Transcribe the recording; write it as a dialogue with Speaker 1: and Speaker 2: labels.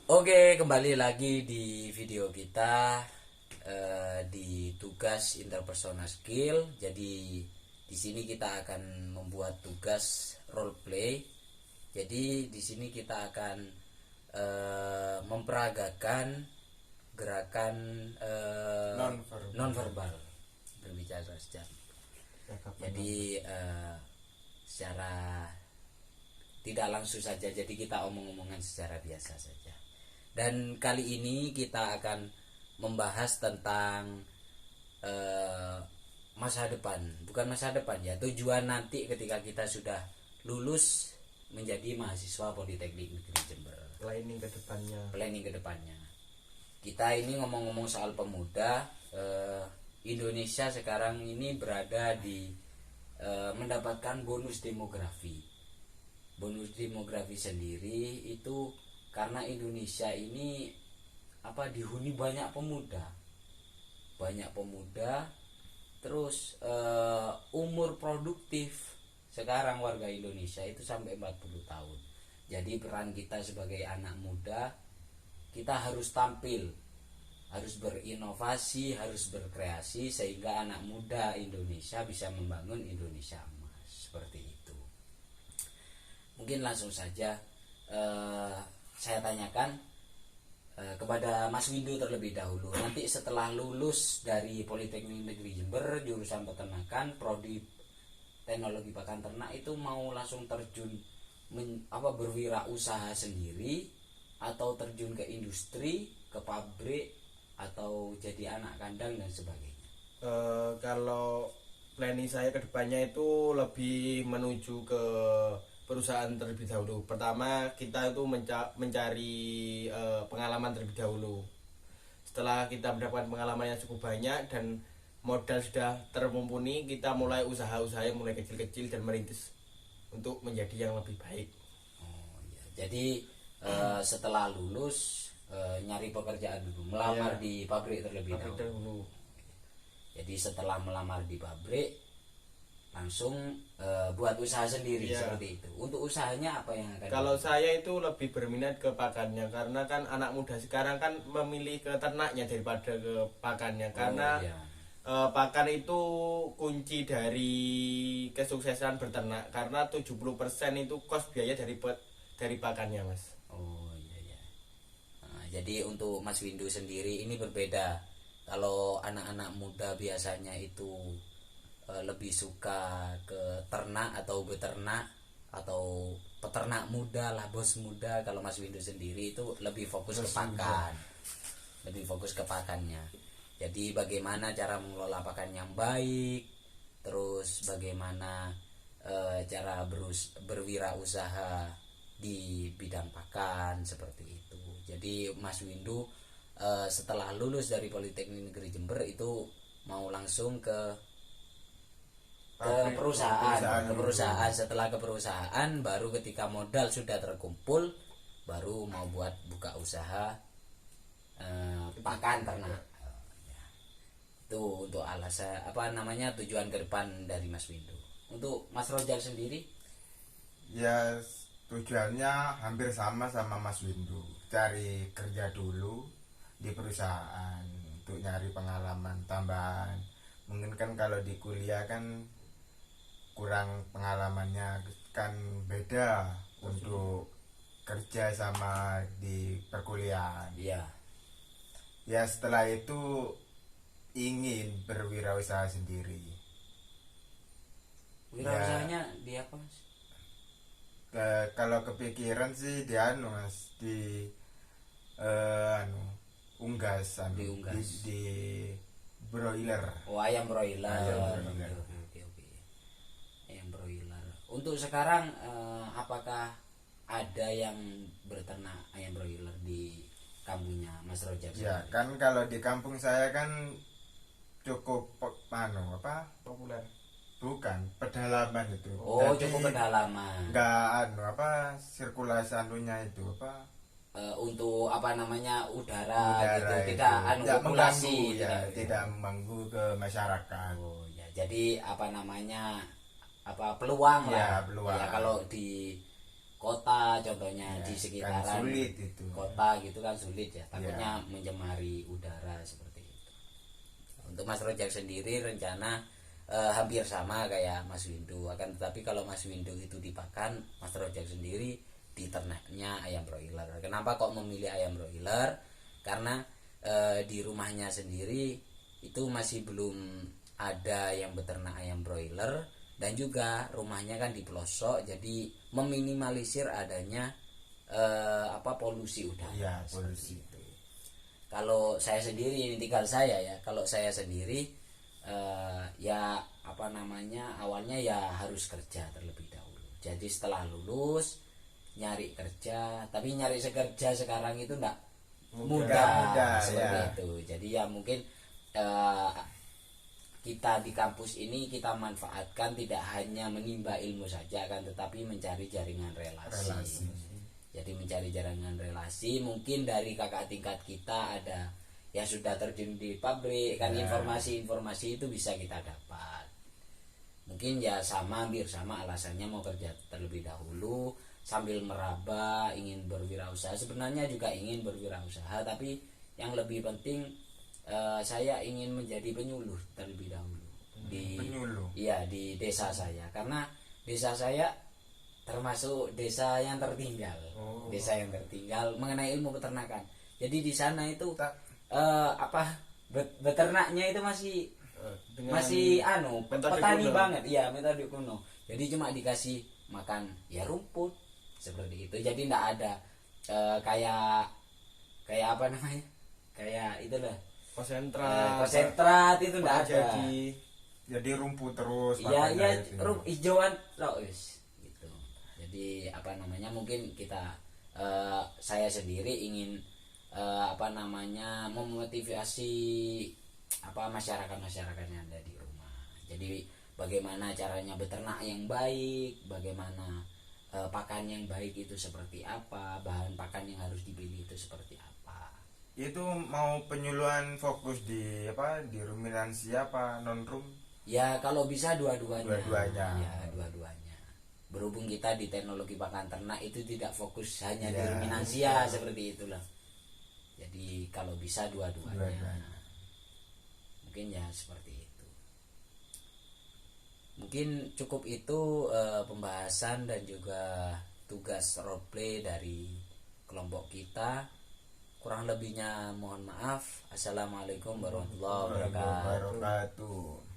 Speaker 1: Oke, kembali lagi di video kita di tugas interpersonal skill. Jadi di sini kita akan membuat tugas role play. Jadi di sini kita akan memperagakan gerakan non-verbal berbicara secara. Jadi secara tidak langsung saja, jadi kita omong-omongan secara biasa saja. Dan kali ini kita akan membahas tentang masa depan, bukan masa depan ya, tujuan nanti ketika kita sudah lulus menjadi mahasiswa Politeknik Negeri Jember. Planning ke depannya. Kita ini ngomong-ngomong soal pemuda, Indonesia sekarang ini berada di mendapatkan bonus demografi. Bonus demografi sendiri itu karena Indonesia ini dihuni banyak pemuda, terus umur produktif sekarang warga Indonesia itu sampai 40 tahun. Jadi peran kita sebagai anak muda, kita harus tampil, harus berinovasi, harus berkreasi sehingga anak muda Indonesia bisa membangun Indonesia emas, seperti itu. Mungkin langsung saja saya tanyakan kepada Mas Windu terlebih dahulu. Nanti setelah lulus dari Politeknik Negeri Jember jurusan peternakan, prodi teknologi pakan ternak, itu mau langsung terjun berwirausaha sendiri atau terjun ke industri, ke pabrik, atau jadi anak kandang dan sebagainya?
Speaker 2: Kalau planning saya ke depannya itu lebih menuju ke perusahaan terlebih dahulu. Pertama kita itu mencari pengalaman terlebih dahulu. Setelah kita mendapatkan pengalaman yang cukup banyak dan modal sudah termumpuni, kita mulai usaha-usaha yang mulai kecil-kecil dan merintis untuk menjadi yang lebih baik.
Speaker 1: Oh ya, jadi setelah lulus nyari pekerjaan dulu, melamar di pabrik terlebih dahulu. Jadi setelah melamar di pabrik langsung buat usaha sendiri, seperti itu. Untuk usahanya apa yang akan?
Speaker 2: Kalau saya itu lebih berminat ke pakannya, karena kan anak muda sekarang kan memilih ke ternaknya daripada ke pakannya, karena pakan itu kunci dari kesuksesan berternak, karena 70% itu kos biaya dari pakannya, Mas.
Speaker 1: Oh iya. Nah, jadi untuk Mas Windu sendiri ini berbeda. Kalau anak-anak muda biasanya itu lebih suka ke ternak atau beternak atau peternak muda lah, bos muda. Kalau Mas Windu sendiri itu lebih fokus ke pakan, lebih fokus ke pakannya. Jadi bagaimana cara mengelola pakan yang baik, terus bagaimana cara berwirausaha di bidang pakan, seperti itu. Jadi Mas Windu setelah lulus dari Politeknik Negeri Jember itu mau langsung ke perusahaan. Setelah ke perusahaan, baru ketika modal sudah terkumpul, baru mau buka usaha pakan ternak. Itu untuk alasan tujuan ke depan dari Mas Windu. Untuk Mas Rojal sendiri?
Speaker 3: Ya, tujuannya hampir sama Mas Windu. Cari kerja dulu di perusahaan untuk nyari pengalaman tambahan. Mungkin kan kalau di kuliah kan kurang pengalamannya, kan beda untuk kerja sama di perkuliahan.
Speaker 1: Iya.
Speaker 3: Ya setelah itu ingin berwirausaha sendiri.
Speaker 1: Wirausahanya di apa, Mas?
Speaker 3: Kalau kepikiran sih di Mas, di unggas, di broiler.
Speaker 1: Oh, ayam broiler. Oke. Ayam broiler. Untuk sekarang apakah ada yang berternak ayam broiler di kampungnya Mas Rojak?
Speaker 3: Ya kan kalau di kampung saya kan cukup populer. Bukan, pedalaman itu.
Speaker 1: Oh, jadi, cukup pedalaman.
Speaker 3: Enggak sirkulasi itu
Speaker 1: untuk udara gitu, tidak populasi,
Speaker 3: tidak mengganggu ke masyarakat.
Speaker 1: Oh ya, jadi peluang lah.
Speaker 3: Peluang.
Speaker 1: Ya, kalau di kota contohnya,
Speaker 3: Ya,
Speaker 1: di
Speaker 3: kan
Speaker 1: sekitaran
Speaker 3: sulit itu.
Speaker 1: kota gitu kan sulit ya, takutnya mencemari udara seperti itu. Untuk Mas Rojak sendiri rencana hampir sama kayak Mas Windu, akan tetapi kalau Mas Windu itu dipakan, Mas Rojak sendiri di ternaknya ayam broiler. Kenapa kok memilih ayam broiler? Karena di rumahnya sendiri itu masih belum ada yang beternak ayam broiler, dan juga rumahnya kan di pelosok, jadi meminimalisir adanya polusi udara.
Speaker 3: Iya,
Speaker 1: seperti
Speaker 3: polusi.
Speaker 1: itu. Kalau saya sendiri, ini tinggal saya ya, kalau saya sendiri ya awalnya ya harus kerja terlebih dahulu. Jadi setelah lulus nyari kerja, tapi nyari kerja sekarang itu enggak mudah seperti
Speaker 3: ya.
Speaker 1: itu. Jadi ya mungkin kita di kampus ini kita manfaatkan tidak hanya menimba ilmu saja kan, tetapi mencari jaringan relasi. Jadi mencari jaringan relasi, mungkin dari kakak tingkat kita ada yang sudah terjun di pabrik kan, informasi-informasi itu bisa kita dapat. Mungkin ya hampir sama alasannya mau kerja terlebih dahulu sambil meraba ingin berwirausaha. Sebenarnya juga ingin berwirausaha, tapi yang lebih penting saya ingin menjadi penyuluh terlebih dahulu di desa saya, karena desa saya termasuk desa yang tertinggal. Desa yang tertinggal mengenai ilmu peternakan. Jadi di sana itu beternaknya itu masih petani kuno banget, iya, metode kuno. Jadi cuma dikasih makan ya rumput seperti itu. Jadi tidak ada kayak kayak itulah konsentrat itu tidak ada.
Speaker 3: Jadi rumput terus.
Speaker 1: Iya hijauan terus gitu. Jadi mungkin kita saya sendiri ingin memotivasi masyarakat yang ada di rumah. Jadi bagaimana caranya beternak yang baik, bagaimana pakan yang baik itu seperti apa, bahan pakan yang harus dipilih itu seperti apa.
Speaker 3: Itu mau penyuluhan fokus di ruminansi apa non rum?
Speaker 1: Ya kalau bisa dua-duanya.
Speaker 3: Ya,
Speaker 1: dua-duanya. Berhubung kita di teknologi pakan ternak itu tidak fokus hanya di ruminansi ya, seperti itulah. Jadi kalau bisa dua-duanya. Mungkin ya seperti itu. Mungkin cukup itu pembahasan dan juga tugas roleplay dari kelompok kita. Kurang lebihnya mohon maaf. Assalamualaikum warahmatullahi wabarakatuh.